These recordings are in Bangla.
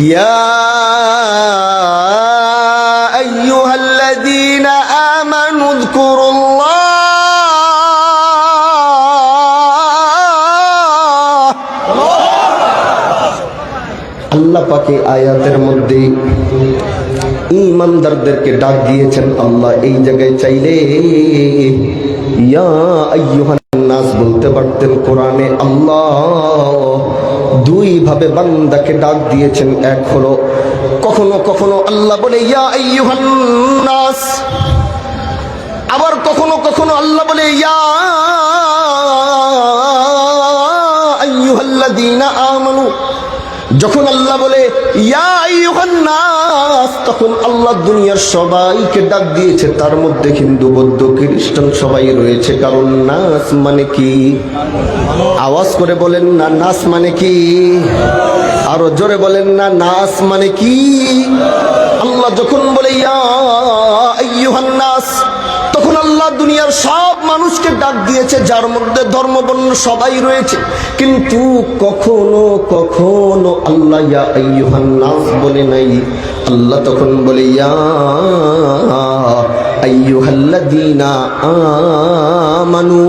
ইয়া আইয়ুহাল্লাযীনা আমানু যকুরুল্লাহ। আল্লাহ পাকে আয়াতের মধ্যে ঈমানদারদেরকে ডাক দিয়েছেন। আল্লাহ এই জায়গায় চাইলে ইয়া আইয়ুহান নাস বলতে পারতেন। কোরআনে আল্লাহ দুই ভাবে বান্দাকে ডাক দিয়েছেন। এক হলো কখনো কখনো আল্লাহ বলে ইয়া আইয়ুহান নাস, আবার কখনো কখনো আল্লাহ বলে ইয়া আইয়ুহাল্লাযীনা আমানু। যখন আল্লাহ বলে ইয়া আইয়ুহান নাস, তখন আল্লাহ দুনিয়ার সবাইকে ডাক দিয়েছে। তার মধ্যে হিন্দু বৌদ্ধ খ্রিস্টান সবাই রয়েছে। কারণ নাস মানে কি? আওয়াজ করে বলেন না, নাস মানে কি? আরো জোরে বলেন না, নাস মানে কি? আল্লাহ যখন বলে ইয়া আইয়ুহান নাস, তখন আল্লাহ দুনিয়ার সব মানুষকে ডাক দিয়েছে, যার মধ্যে ধর্ম বর্ণ সবাই রয়েছে। কিন্তু কখনো কখনো আল্লাহ ইয়া আইয়ুহান নাস বলে নাই। আল্লাহ তখন বলে ইয়া আইয়ুহাল্লাযীনা আমানু,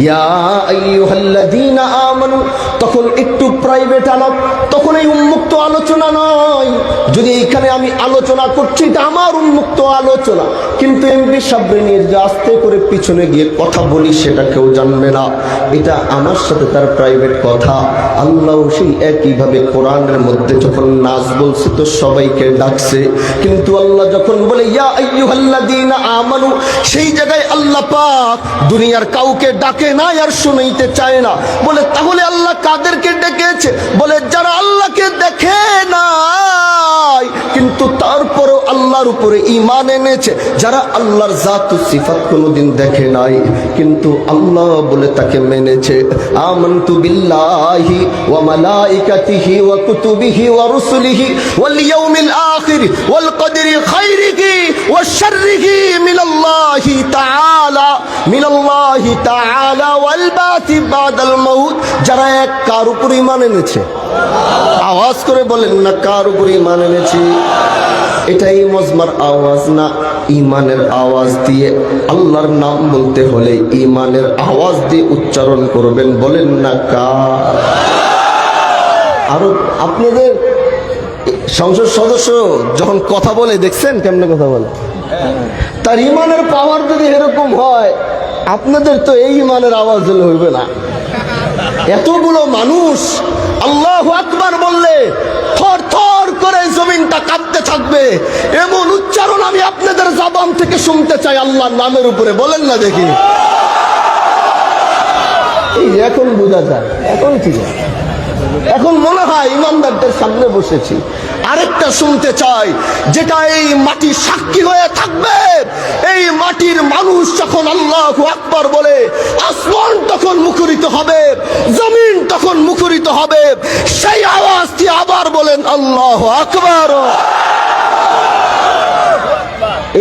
ইয়া আইয়ুহাল্লাযীনা আমানু। তখন একটু প্রাইভেট আলাপ, তখন এই উন্মুক্ত আলোচনা নয়। যদি এইখানে আমি আলোচনা করছি, এটা আমার উন্মুক্ত আলোচনা, কিন্তু এমপি সাহেব নিয়ে যে আস্তে করে পিছনে গিয়ে কথা বলি সেটা কেউ জানবে না। এটা আমার সাথে তার প্রাইভেট কথা। আল্লাহ সেই একইভাবে কোরআনের মধ্যে যখন নাস বলছে তো সবাইকে ডাকছে। কিন্তু আল্লাহ যখন বলে ইয়া আইয়ুহাল্লাযীনা আমানু, সেই জায়গায় আল্লাহ পাক দুনিয়ার কাউকে ডাকে না আর শুনাইতে চায় না। বলে তাহলে আল্লাহ কাদেরকে ডেকেছে? বলে যারা আল্লাহকে দেখে নাই কিন্তু তারপরও আল্লাহর উপরে ঈমান এনেছে, যারা আল্লাহর জাত ও সিফাত কোনোদিন দেখে নাই কিন্তু আল্লাহ বলে তাকে মেনেছে। আমানতু বিল্লাহি ওয়া মালাইকাতিহি ওয়া কুতুবিহি ওয়া রুসুলিহি ওয়াল ইয়াউমিল আখির ওয়াল কদরি খাইরিহি ওয়া শাররিহি মিনাল্লাহি তাআলা ওয়াল বাতি বাদাল মাউত। যারা এক কার উপর ঈমান এনেছে? আওয়াজ করে বলেন না, কার উপর ঈমান এনেছে? এটাই মজমার আওয়াজ না, ঈমানের আওয়াজ দিয়ে। আল্লাহর নাম বলতে হলে ঈমানের আওয়াজ দিয়ে উচ্চারণ করবেন। বলেন না কার? আরো আপনাদের সংসদ সদস্য যখন কথা বলে দেখছেন কেমনে কথা বলে? তার ঈমানের পাওয়ার যদি এরকম হয়, আপনাদের তো এই ঈমানের আওয়াজ হলে হইবে না। এতগুলো মানুষ আল্লাহু আকবার বললে থর থর করে জমিনটা কাঁপতে থাকবে, এমন উচ্চারণ আমি আপনাদের জবান থেকে শুনতে চাই আল্লাহর নামের উপরে। বলেন না দেখি। এই এখন বোঝা যায়, এখন ঠিক আছে, এখন মনে হয় ইমানদারদের সামনে বসেছি। আরেকটা শুনতে চাই, যেটা এই মাটি সাক্ষী হয়ে থাকবে। এই মাটির মানুষ যখন আল্লাহু আকবার বলে, আসমান তখন মুখরিত হবে, জমিন তখন মুখরিত হবে। সেই আওয়াজ দিয়ে আবার বলেন আল্লাহু আকবার।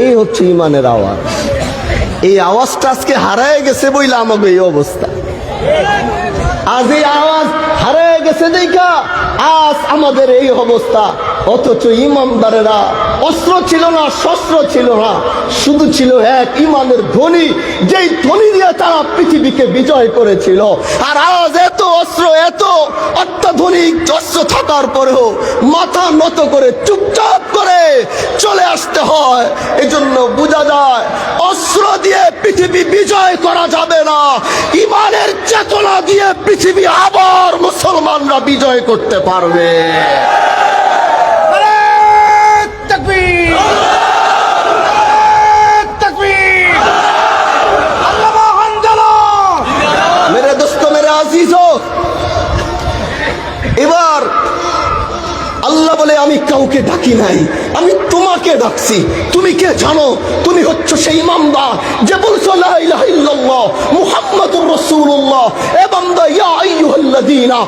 এই হচ্ছে ঈমানের আওয়াজ। এই আওয়াজটা আজকে হারায় গেছে বইলা আমাকে এই অবস্থা। আজ এই আওয়াজ হারিয়ে গেছে দেখা আজ আমাদের এই অবস্থা। অথচ ইমানদারেরা অস্ত্র ছিল না, শস্ত্র ছিল না, শুধু ছিল এক ঈমানের ধ্বনি, যেই ধ্বনি দিয়ে তারা পৃথিবীকে বিজয় করেছিল। আর আজ এত অস্ত্র, এত অত্যাধুনিক অস্ত্র থাকার পরেও মাথা নত করে চুপচাপ করে চলে আসতে হয়। এজন্য বোঝা যায় অস্ত্র দিয়ে পৃথিবী বিজয় করা যাবে না, ঈমানের চেতনা দিয়ে পৃথিবী আবার মুসলমানরা বিজয় করতে পারবে। মেরে দোস্ত, মেরে আজিজো, এবার আল্লাহ বলে আমি কাউকে ডাকি নাই, আমি তোমাকে ডাকছি। তুমি কে জানো? তুমি হচ্ছ সেই বান্দা যে বলছো লা ইলাহা ইল্লাল্লাহ মুহাম্মাদুর রাসূলুল্লাহ। এ বান্দা, ইয়া আইয়ুহাল্লাযীনা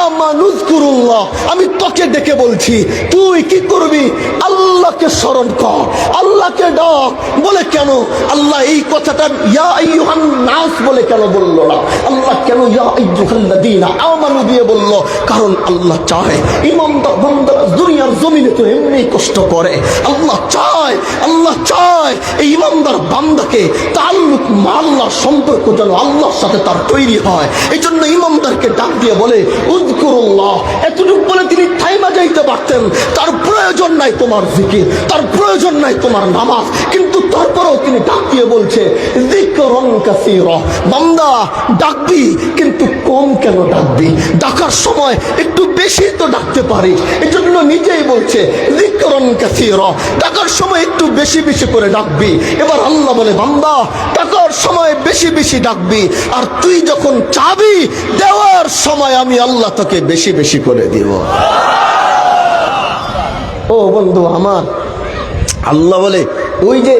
আমানু যকুরুল্লাহ। আমি তোকে ডেকে বলছি, তুই কি করবি? আল্লাহকে স্মরণ কর, আল্লাহকে ডাক। বলে কেন আল্লাহ এই কথাটা ইয়া আইয়ুহান নাস বলে কেন বললো না? আল্লাহ কেন ইয়া আইয়ুহাল্লাযীনা আমানু দিয়ে বলল? কারণ আল্লাহ চায় ইমানদার বান্দারা দুনিয়া দিলে তো এমনি কষ্ট করে। আল্লাহ চায় এই ইমানদার বান্দাকে তাআল্লুক আল্লাহর সম্পর্ক যেন আল্লাহর সাথে তার তৈরি হয়। এই জন্য ইমানদারকে ডাক দিয়ে বলে উযকুরুল্লাহ। এতটুকু বলে তিনি থাইমা যাইতে পারতেন। তার প্রয়োজন নাই তোমার জিকির, তার প্রয়োজন নাই তোমার নামাজ, কিন্তু তারপরেও তিনি ডাক দিয়ে বলছে যিকরুন কাসীরা। বান্দা ডাকবি, কিন্তু কম কেন ডাকবি? ডাকার সময় একটু বেশি তো ডাকতে পারি। এই জন্য নিজেই বলছে যিকরুন কাসীরা, ডাকার সময় একটু বেশি বেশি করে ডাকবি। এবার আল্লাহ বলে বান্দা ডাকার সময় বেশি বেশি ডাকবি, আর তুই যখন চাবি দেওয়ার সময় আমি আল্লাহ তোকে বেশি বেশি করে দিব। ও বন্ধু আমার, আল্লাহ বলে ওই যে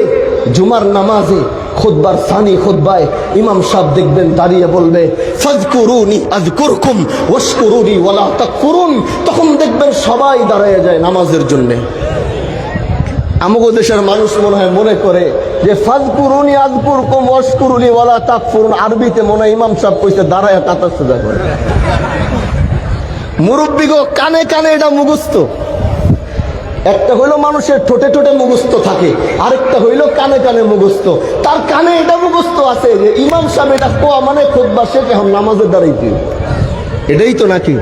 জুমার নামাজে খুতবার সানি খুতবায় ইমাম সাহেব দেখবেন দাঁড়িয়ে বলবে ফাযকুরুনি আযকুরকুম ওয়াশকুরুনি ওয়ালা তাকফুরুন। তখন দেখবেন সবাই দাঁড়ায় যায় নামাজের জন্য। আমাদের দেশের মানুষ মনে করে যে ফাযকুরুনি আযকুরকুম ওয়াশকুরুনি ওয়ালা তাকফুরুন আরবিতে মনে হয় ইমাম সাহেব কইছে দাঁড়ায় কাতার সোজা করে। মুরব্বিগো কানে কানে এটা মুখস্থ। একটা হইলো মানুষের ঠোঁটে ঠোঁটে মুখস্থ থাকে, আরেকটা হইলো কানে কানে মুখস্থ। তার কানে এটা মুখস্থ আছে যে ইমাম সাহেব এটা কোয়া মানে খুতবা শেষ, এখন নামাজের দাঁড়াইতে। এটাই তো নাকি?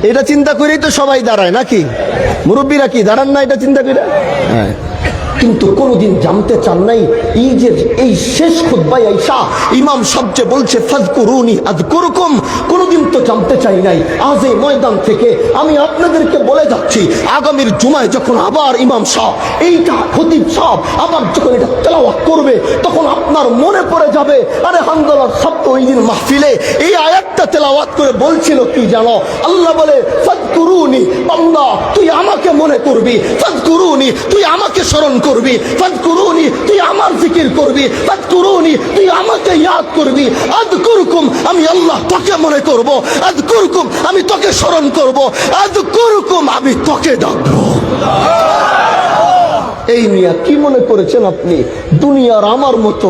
এটা চিন্তা করেই তো সবাই দাঁড়ায় নাকি? মুরব্বীরা কি দাঁড়ান না এটা চিন্তা করে? হ্যাঁ, কিন্তু কোনদিন জানতে চান নাই এই যে এই শেষ খুতবায় আইসা ইমাম সবচেয়ে বলছে ফাযকুরুনি আযকুরকুম। কোনদিন তো জানতে চাই নাই। আজ এই ময়দান থেকে আমি আপনাদেরকে বলে যাচ্ছি, আগামীর জুমায় যখন আবার ইমাম সাহেব এইটা খতিব সাহেব আবার যখন এটা তেলাওয়াত করবে, তখন আপনার মনে পড়ে যাবে আরে হামদুলিল্লাহ সব তো ওই দিন মাহফিলে এই আয়াতটা তেলাওয়াত করে বলছিল কি জানো? আল্লাহ বলে ফাযকুরুনি, বান্দা তুই আমাকে মনে করবি, ফাযকুরুনি তুই আমাকে স্মরণ করবি, ফাযকুরুনি তুই আমার জিকির করবি, ফাযকুরুনি তুই আমাকে ইয়াদ করবি, আযকুরকুম আমি আল্লাহ তোকে মনে করব, আযকুরকুম আমি তোকে স্মরণ করব, আযকুরকুম আমি তোকে ডাকবো। এই মিয়া কি মনে করেছেন আপনি দুনিয়ার আমার মতো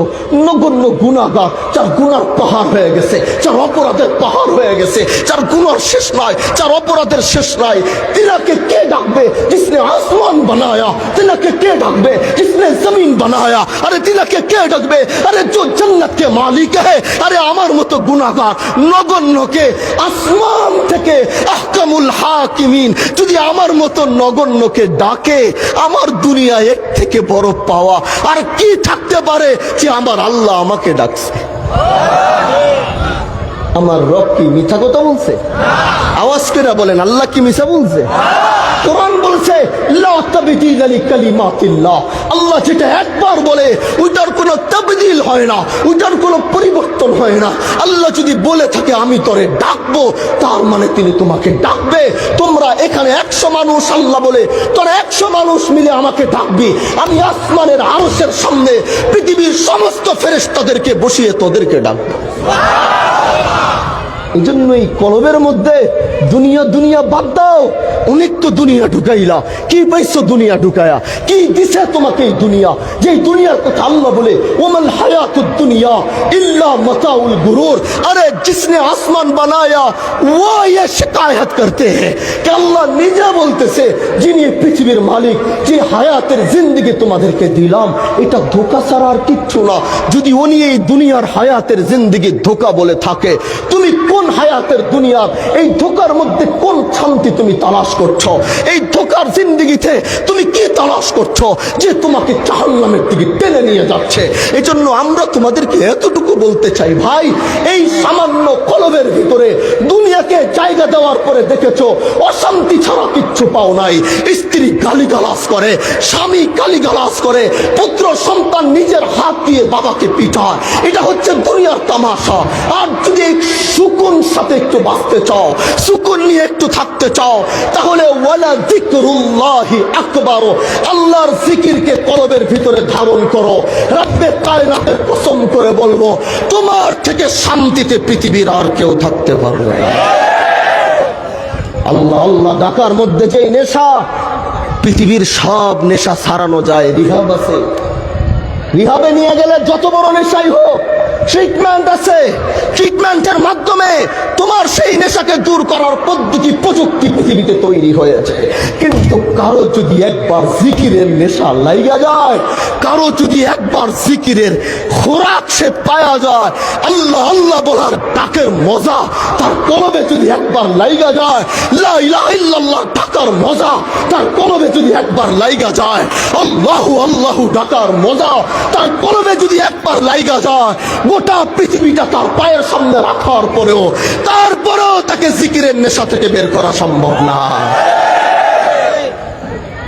নগণ্য গুনাহগার, যার গুনার পাহাড় হয়ে গেছে, যার অপরাধের পাহাড় হয়ে গেছে, যার গুনার শেষ নাই, যার অপরাধের শেষ নাই, তিনাকে কে ডাকবে? जिसने आसमान बनाया तिनाके के डाकबे, जिसने जमीन बनाया अरे तिनाके के डाकबे, अरे जो जन्नत के मालिक है अरे আমার মতো গুনাহগার নগণ্যকে আসমান থেকে আহকামুল হাকিমিন যদি আমার মতো নগণ্যকে ডাকে, আমার দুনিয়া এর থেকে বড় পাওয়া আর কি থাকতে পারে যে আমার আল্লাহ আমাকে ডাকছে। আমার রব কি মিথ্যা কথা বলছে? আওয়াজ করে বলেন আল্লাহ কি মিথ্যা বলছে? কোরআন বলছে লা তাবদীলা লিকালিমাতিল্লাহ। আল্লাহ যেটা একবার বলে ওইটার কোনো তাবদীল হয় না, ওইটার কোনো পরিবর্তন হয় না। আল্লাহ যদি বলে থাকে আমি তোরে ডাকবো, তার মানে তিনি তোমাকে ডাকবে। তোমরা এখানে 100 মানুষ, আল্লাহ বলে তোরা 100 মানুষ মিলে আমাকে ডাকবি, আমি আসমানের আরশের সামনে পৃথিবীর সমস্ত ফেরেশতাদেরকে বসিয়ে তোদেরকে ডাকবো। এই জন্য এই কলবের মধ্যে দুনিয়া দুনিয়া বাদ দাও। অনেক তো দুনিয়া ঢুকাইলা, কি পাইছো দুনিয়া ঢুকায়া? কি দিছে তোমাকে এই দুনিয়া? যে দুনিয়ার কথা আল্লাহ বলে ওমাল হায়াতুদ দুনিয়া ইল্লা মাতাউল গুরুর। আরে जिसने आसमान बनाया वो ये शिकायत करते हैं कि আল্লাহ নিজে বলতেছে যিনি পৃথিবীর মালিক, যে হায়াতের জিন্দেগি তোমাদেরকে দিলাম এটা ধোঁকা ছাড়া আর কিচ্ছু না। যদি উনি এই দুনিয়ার হায়াতের জিন্দেগি ধোঁকা বলে থাকে, তুমি কোন হায়াতের দুনিয়ার এই ধোঁকার মধ্যে কোন শান্তি তুমি তালাশ করছো? এই ধোঁকার জিন্দেগিতে তুমি কি তালাশ করছো যে তোমাকে জাহান্নামের দিকে টেনে নিয়ে যাচ্ছে? এই জন্য আমরা তোমাদেরকে এতটুকু বলতে চাই, ভাই এই সামান্য কলবের ভিতরে দুনিয়াকে জায়গা দেওয়ার পরে দেখেছো অশান্তি ছাড়া কিচ্ছু পাও নাই। স্ত্রী গালিগালাজ করে, স্বামী গালিগালাজ করে, পুত্র সন্তান নিজের হাত দিয়ে বাবাকে পিটায়, এটা হচ্ছে দুনিয়ার তামাশা। আর যদি সুকুন সাথে একটু বাঁচতে চাও, সুকুন নিয়ে একটু থাকতে চাও, তাহলে ওয়ালা যিকরুল্লাহি আকবার, আল্লাহর জিকিরকে কলবের ভিতরে ধারণ করো। রব্বে কায়নাতের কসম করে বলবো তোমার থেকে শান্তিতে পৃথিবীর আর কেউ থাকতে পারবে না। আল্লাহ আল্লাহ ডাকার মধ্যে যে নেশা, পৃথিবীর সব নেশা ছাড়ানো যায়। রিহাব আছে, রিহাবে নিয়ে গেলে যত বড় নেশাই হোক ট্রিটমেন্ট আছে, ট্রিটমেন্টের মাধ্যমে তোমার সেই নেশাকে দূর করার পদ্ধতি প্রযুক্তি পৃথিবীতে তৈরি হয়েছে। কিন্তু কারো যদি একবার জিকিরের নেশা লাইগা যায়, কারো যদি একবার জিকিরের খোরাক সে পায়া যায়, আল্লাহ আল্লাহ বলার ডাকের মজা তার কলবে যদি একবার লাইগা যায়, লা ইলাহা ইল্লাল্লাহ ডাকার মজা তার কলবে যদি একবার লাইগা যায়, আল্লাহু আল্লাহু ডাকার মজা তার কলবে যদি একবার লাইগা যায়, গোটা পৃথিবীটা তার পায়ের সামনে রাখার পরেও তারপরেও তাকে জিকিরের নেশা থেকে বের করা সম্ভব না।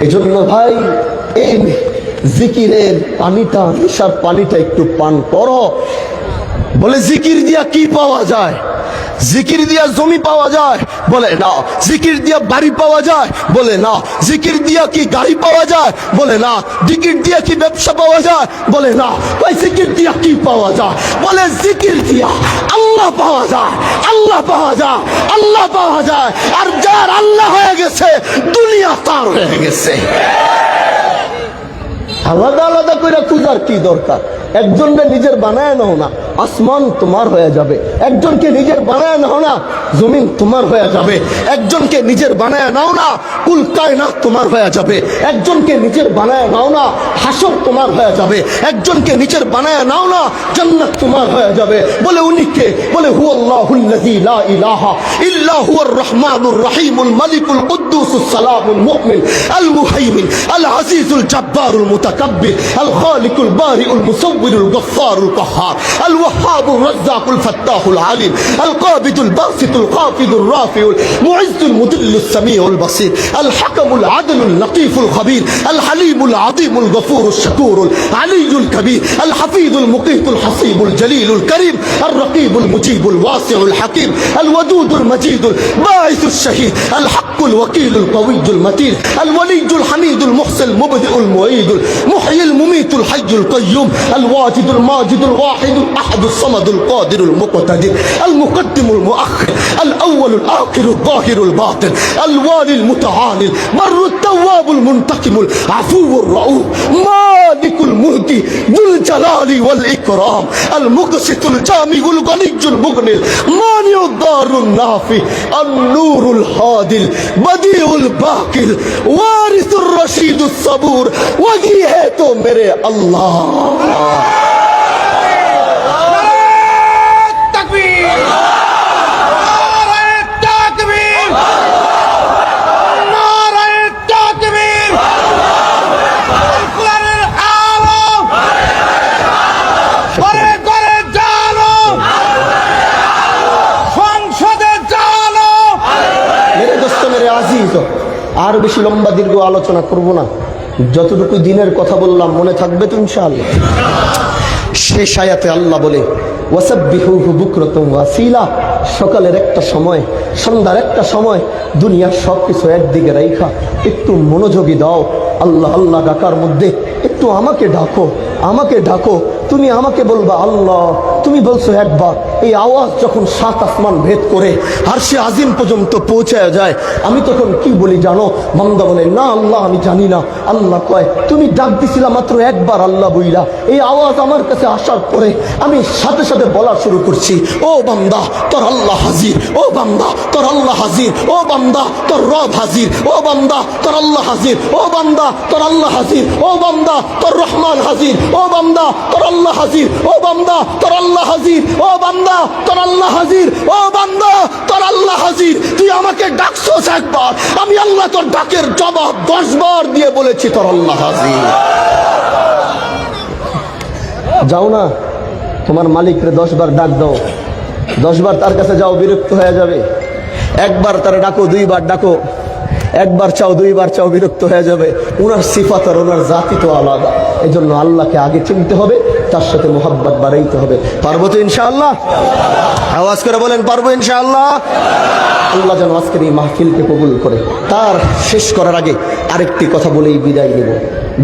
এই জন্য ভাই, এই জিকিরের পানিটা, নেশার পানিটা একটু পান করো। বলে জিকির দিয়া কি পাওয়া যায়? জিকির দিয়া জমি পাওয়া যায়? বলে না। জিকির দিয়া বাড়ি পাওয়া যায়? বলে না। জিকির দিয়া কি গাড়ি পাওয়া যায়? বলে না। জিকির দিয়া কি ব্যবসা পাওয়া যায়? বলে না। ভাই জিকির দিয়া কি পাওয়া যায়? বলে জিকির দিয়া আল্লাহ পাওয়া যায়, আল্লাহ পাওয়া যায়, আল্লাহ পাওয়া যায়। আর যার আল্লাহ হয়ে গেছে, দুনিয়া তার হয়ে গেছে। আলাদা আলাদা করে খুঁজার কি দরকার? একজনকে নিজের বানায় নাও না, আসমান তোমার হয়ে যাবে। একজনকে নিজের বানায় নাও না, জমিন তোমার হয়ে যাবে। একজনকে নিজের বানায় নাও না, কুল কায়নাত তোমার হয়ে যাবে। একজনকে নিজের বানায় নাও না, হাসর তোমার হয়ে যাবে। একজনকে নিজের বানায় নাও না, জান্নাত তোমার হয়ে যাবে। বলে উনি কে? বলে হুয়াল্লাহুল্লাযী লা ইলাহা ইল্লা হুয়ার রহমানুর রহিমুল মালিকুল কুদ্দুসুস সালামুল মুমিন আল মুহাইমিন আল আজিজুল জাব্বারুল মুতাকাব্বির আল খালিকুল বারিউল মুসাউবিরুল গফফারুল কাহ্হার আল ওয়াহ্হাবুর রাজ্জাকুল ফাত্তাহুল আলিম আল কাবিদুল বাসিতুল খাফিদুর রাফিউল মুইজ্জুল মুদিল্লুস সামিউল বাসির আল হাকামুল আদলুল লতীফুল খবীর আল হালিমুল আযীমুল গফুরুশ শাকুরুল আলিয়ুল কবীর আল হাফিজুল মুকিতুল হাসিবুল জলিলুল করিম আর রকিবুল মুজিবুল ওয়াসিউল হাকিম আল ওয়াদুদুল মজিদুল বাঈসুশ শাহীদ আল হাক্কুল ওয়াকিলুল কওয়িয়্যুল মতিন আল ওয়ালিয়ুল হামিদুল মুহসিল মুবদিউল মুঈদুল মুহয়িল মুমীতুল হাইয়ুল কাইয়্যুম আল ওয়াজিদুল মাজিদুল ওয়াহিদুল আহাদুস সামাদুল কাদিরুল মুকতাদির আল মুকদ্দিমুল মুআখির আল আউয়ালুল আখিরুল যাহিরুল বাতিন আল ওয়ালিল মুতাআলিল বাররুত তাওয়াবুল মুনতাকিমুল আফুউর রাউফ মালিকুল মুলকি যুল জালালি ওয়াল ইকরাম আল মুকসিতুল জামিউল গনিয়্যুল মুগনিল মানিউদ দারুন নাফি আন নূরুল হাদিল বদিউল বাকিল ওয়ারিসুর রশিদুস সাবুর ওহি है तो मेरे अल्लाह। আর বেশি লম্বা দীর্ঘ আলোচনা করব না, যতটুকু দিনের কথা বললাম মনে থাকবে তো ইনশাআল্লাহ। শেষ আয়াতে আল্লাহ বলে ওয়াসাব্বিহুহু বুকরাতাম ওয়া আসীলা, সকালের একটা সময়, সন্ধ্যার একটা সময়, দুনিয়ার সব কিছু একদিকে রাইখা একটু মনোযোগী দাও আল্লাহ আল্লাহ ডাকার মধ্যে। একটু আমাকে ডাকো, আমাকে ডাকো। তুমি আমাকে বলবা আল্লাহ। তুমি বলছো একবার, এই আওয়াজ যখন সাত আসমান ভেদ করে আরশে আজিম পর্যন্ত পৌঁছায় যায়, আমি তখন কি বলি জানো? বান্দা বলে না আল্লাহ আমি জানি না। আল্লাহ কয় তুমি ডাক দিছিলা মাত্র একবার আল্লাহ বইলা, এই আওয়াজ আমার কাছে আসার পরে আমি সাথে সাথে বলা শুরু করছি, ও বান্দা তোর আল্লাহ হাজির, ও বান্দা তোর আল্লাহ হাজির, ও বান্দা তোর রব হাজির, ও বান্দা তোর আল্লাহ হাজির, ও বান্দা তোর আল্লাহ হাজির, ও বান্দা তোর রহমান হাজির, ও বান্দা তোর আল্লাহ হাজির, ও বান্দা তোর আল্লাহ হাজির, ও বান্দা তোর আল্লাহ হাজির, ও বান্দা তোর আল্লাহ হাজির। তুই আমাকে ডাকছস একবার, আমি আল্লাহ তোর ডাকের জবাব 10 বার দিয়ে বলেছি তোর আল্লাহ হাজির। যাও না তোমার মালিকরে 10 বার ডাক দাও, 10 বার তার কাছে যাও, বিরক্ত হয়ে যাবে। একবার তারা ডাকো, 2 বার ডাকো, একবার চাও, 2 বার চাও, বিরক্ত হয়ে যাবে। ওনার সিফাত আর ওনার জাতি তো আলাদা। এই জন্য আল্লাহকে আগে চিনতে হবে, তার সাথে মোহাব্বত বাড়াইতে হবে। পারবো তো ইনশাআল্লাহ? আওয়াজ করে বলেন পারবো ইনশাআল্লাহ। আল্লাহ যেন আজকের এই মাহফিলকে কবুল করে। তার শেষ করার আগে আরেকটি কথা বলেই বিদায় নেব।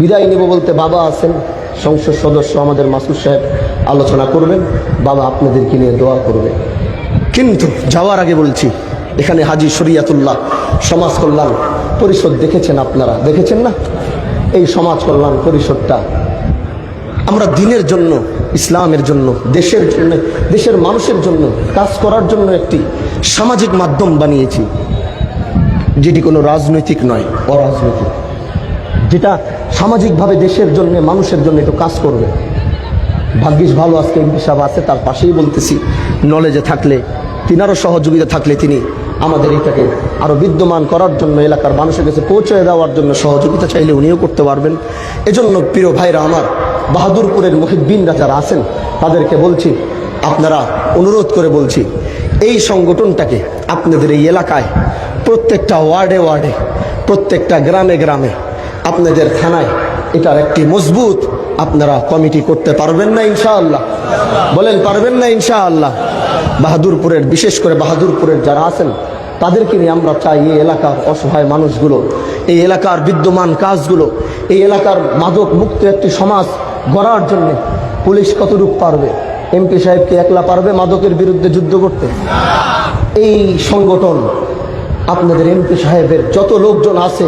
বিদায় নেব বলতে বাবা আছেন, সংসদ সদস্য আমাদের মাসুদ সাহেব আলোচনা করবেন, বাবা আপনাদেরকে নিয়ে দোয়া করবে। কিন্তু যাওয়ার আগে বলছি, এখানে হাজী শরিয়াতুল্লাহ সমাজ কল্যাণ পরিষদ দেখেছেন আপনারা, দেখেছেন না? এই সমাজ কল্যাণ পরিষদটা আমরা দিনের জন্য, ইসলামের জন্য, দেশের জন্য, দেশের মানুষের জন্য কাজ করার জন্য একটি সামাজিক মাধ্যম বানিয়েছি। যেটি কোনো রাজনৈতিক নয়, অরাজনৈতিক, যেটা সামাজিকভাবে দেশের জন্য মানুষের জন্য একটু কাজ করবে। ভাগ্যিস ভালো আজকে এমপি সাহেব আছে, তার পাশেই বলতেছি, নলেজে থাকলে তিনারও সহযোগিতা থাকলে তিনি আমাদের এটাকে আরও বিদ্যমান করার জন্য, এলাকার মানুষের কাছে পৌঁছে দেওয়ার জন্য সহযোগিতা চাইলে উনিও করতে পারবেন। এজন্য প্রিয় ভাইরা আমার, বাহাদুরপুরের মুহিব্বিনরা যারা আছেন তাদেরকে বলছি, আপনারা অনুরোধ করে বলছি, এই সংগঠনটাকে আপনাদের এই এলাকায় প্রত্যেকটা ওয়ার্ডে ওয়ার্ডে, প্রত্যেকটা গ্রামে গ্রামে, আপনাদের থানায় এটার একটি মজবুত আপনারা কমিটি করতে পারবেন না ইনশাআল্লাহ? বলেন পারবেন না ইনশাআল্লাহ? বাহাদুরপুরের, বিশেষ করে বাহাদুরপুরের যারা আছেন তাদেরকে নিয়ে আমরা চাই এই এলাকার অসহায় মানুষগুলো, এই এলাকার বিদ্যমান কাজগুলো, এই এলাকার মাদক মুক্ত একটি সমাজ গড়ার জন্যে পুলিশ কতটুকু পারবে? এমপি সাহেবকে একলা পারবে মাদকের বিরুদ্ধে যুদ্ধ করতে? এই সংগঠন আপনাদের এমপি সাহেবের যত লোকজন আছে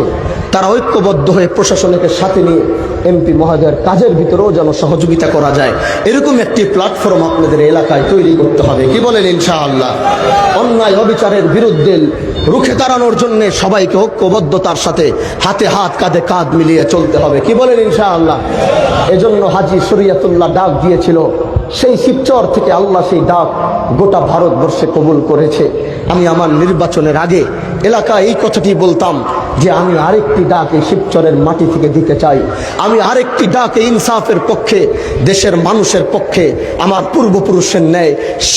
তারা ঐক্যবদ্ধ হয়ে প্রশাসনকে সাথে নিয়ে এমপি মহোদয়ের কাজের ভিতরেও যেন সহযোগিতা করা যায়, এরকম একটি প্ল্যাটফর্ম আপনাদের এলাকায় তৈরি করতে হবে। কি বলেন ইনশাআল্লাহ? অন্যায় অবিচারের বিরুদ্ধে রুখে দাঁড়ানোর জন্য সবাইকে ঐক্যবদ্ধতার সাথে হাতে হাত কাঁধে কাঁধ মিলিয়ে চলতে হবে। কি বলেন ইনশাআল্লাহ? এজন্য হাজী শরীয়তুল্লাহ ডাক দিয়েছিল, সেই শিবচর থেকে আল্লাহ সেই ডাক গোটা ভারতবর্ষে কবুল করেছে। আমি আমার নির্বাচনের আগে এলাকায় এই কথাটি বলতাম যে আমি আরেকটি ডাক এই শিবচরের মাটি থেকে দিতে চাই, আমি আরেকটি ডাক ইনসাফের পক্ষে, দেশের মানুষের পক্ষে, আমার পূর্বপুরুষের ন্যায়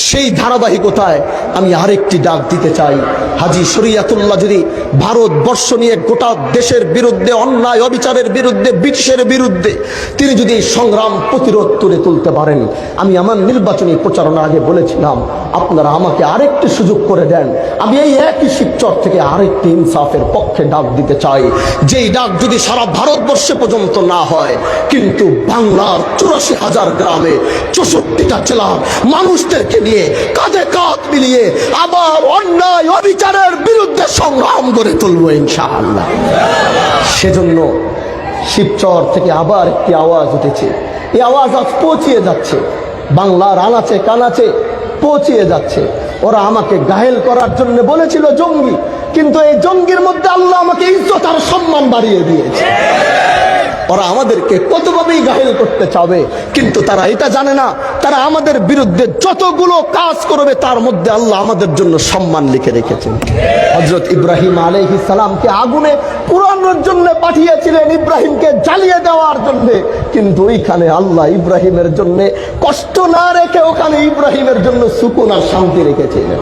সেই ধারাবাহিকতায় আমি আরেকটি ডাক দিতে চাই। হাজী শরীয়তুল্লাহ যদি ভারতবর্ষ নিয়ে গোটা দেশের বিরুদ্ধে, অন্যায় অবিচারের বিরুদ্ধে, ব্রিটিশের বিরুদ্ধে তিনি যদি এই সংগ্রাম প্রতিরোধ তুলে তুলতে পারেন, আমি আমার নির্বাচনী প্রচারণার আগে বলেছিলাম আপনারা আমাকে আরেকটি সুযোগ করে দেন, আমি এই একই শিবচর থেকে আরেকটি ইনসাফের পক্ষে ডাক দিতে চাই, যেই ডাক যদি সারা ভারতবর্ষে পর্যন্ত না হয়, কিন্তু বাংলার 84,000 গ্রামে 64টা জেলার মানুষদেরকে নিয়ে কাঁধে কাঁধ মিলিয়ে আবার অন্যায় অবিচারের বিরুদ্ধে সংগ্রাম করে তুলবো ইনশাআল্লাহ। সেজন্য শিবচর থেকে আবার একটি আওয়াজ উঠেছে, এই আওয়াজ আজ পৌঁছিয়ে যাচ্ছে, বাংলার আনাচে কানাচে পৌঁছিয়ে যাচ্ছে। ওরা আমাকে ঘায়েল করার জন্য বলেছিল জঙ্গি, কিন্তু এই জঙ্গির মধ্যে আল্লাহ আমাকে ইজ্জত আর সম্মান বাড়িয়ে দিয়েছে। ওরা আমাদেরকে কতভাবেই ঘায়েল করতে চাবে, কিন্তু তারা এটা জানে না, তারা আমাদের বিরুদ্ধে যতগুলো কাজ করবে তার মধ্যে আল্লাহ আমাদের জন্য সম্মান লিখে রেখেছেন। হযরত ইব্রাহিম আলাইহিস সালামকে আগুনে পুরানোর জন্য পাঠিয়েছিলেন, ইব্রাহিমকে জ্বালিয়ে দেওয়ার জন্য, কিন্তু ওইখানে আল্লাহ ইব্রাহিমের জন্য কষ্ট না রেখে ওখানে ইব্রাহিমের জন্য সুকুন আর শান্তি রেখেছিলেন।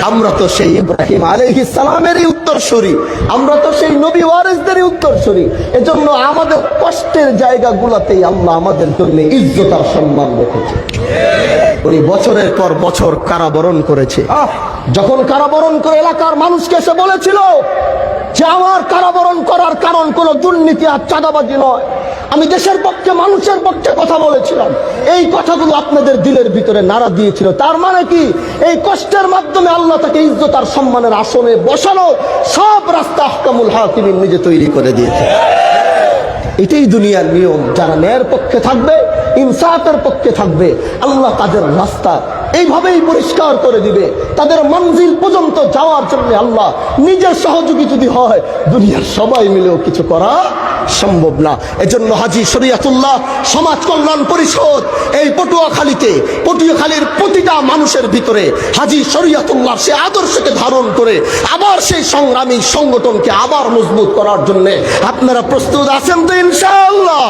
আমরা তো সেই ইব্রাহিম আলাইহিস সালামেরই উত্তরসূরি, আমরা তো সেই নবী ওয়ারিসদেরই উত্তরসূরি। এজন্য আমাদের কষ্টের জায়গাগুলোতেই আল্লাহ আমাদের জন্য ইজ্জত আর সম্মান রেখেছে। উনি বছরের পর বছর কারাবরণ করেছে। যখন কারাবরণ করে এলাকার মানুষকে এসে বলেছিল যে আমার কারাবরণ করার কারণ কোনো দুর্নীতি আর চাঁদাবাজি নয়, আমি দেশের পক্ষে, মানুষের পক্ষে কথা বলেছিলাম, এই কথাগুলো আপনাদের দিলের ভিতরে নাড়া দিয়েছিল। তার মানে কি? এই কষ্টের মাধ্যমে আল্লাহ তাকে ইজ্জত আর সম্মানের আসনে বসানো সব রাস্তা আহকামুল হাকিমিন নিজে তৈরি করে দিয়েছে। এটাই দুনিয়ার নিয়ম। যারা ন্যায়ের পক্ষে থাকবে, ইনসাফের পক্ষে থাকবে, আল্লাহ তাদের রাস্তা এইভাবেই পরিষ্কার করে দিবে। তাদের মঞ্জিল পর্যন্ত যাওয়ার জন্য আল্লাহ নিজের সহযোগী যদি হয়, দুনিয়ার সবাই মিলেও কিছু করা সম্ভব না। এজন্য হাজী শরীয়তুল্লাহ সমাজ কল্যাণ পরিষদ এই পটুয়াখালীর প্রতিটা মানুষের ভিতরে হাজী শরীয়তুল্লাহ সে আদর্শকে ধারণ করে আবার সেই সংগ্রামী সংগঠনকে আবার মজবুত করার জন্য আপনারা প্রস্তুত আছেন তো ইনশাআল্লাহ?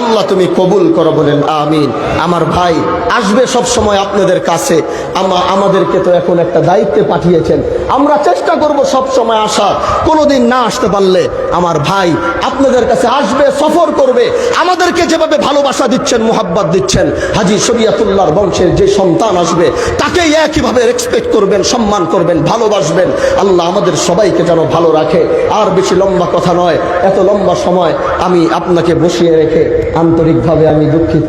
আল্লাহ তুমি কবুল করো, বলেন আমিন। আমার ভাই আসবে সব সময় আপনাদের কাছে, আমাদেরকে তো এখন একটা দায়িত্বে পাঠিয়েছেন, আমরা চেষ্টা করব সব সময় আসা। কোনোদিন না আসতে পারলে আমার ভাই আপনাদের কাছে আসবে, সফর করবে, আমাদেরকে যেভাবে ভালোবাসা দিচ্ছেন, মোহাব্বত দিচ্ছেন, হাজী শরীয়তুল্লাহর বংশের যে সন্তান আসবে তাকে একইভাবে রেসপেক্ট করবেন, সম্মান করবেন, ভালোবাসবেন। আল্লাহ আমাদের সবাইকে যেন ভালো রাখে। আর বেশি লম্বা কথা নয়, এত লম্বা সময় আমি আপনাকে বসিয়ে রেখে আন্তরিকভাবে আমি দুঃখিত।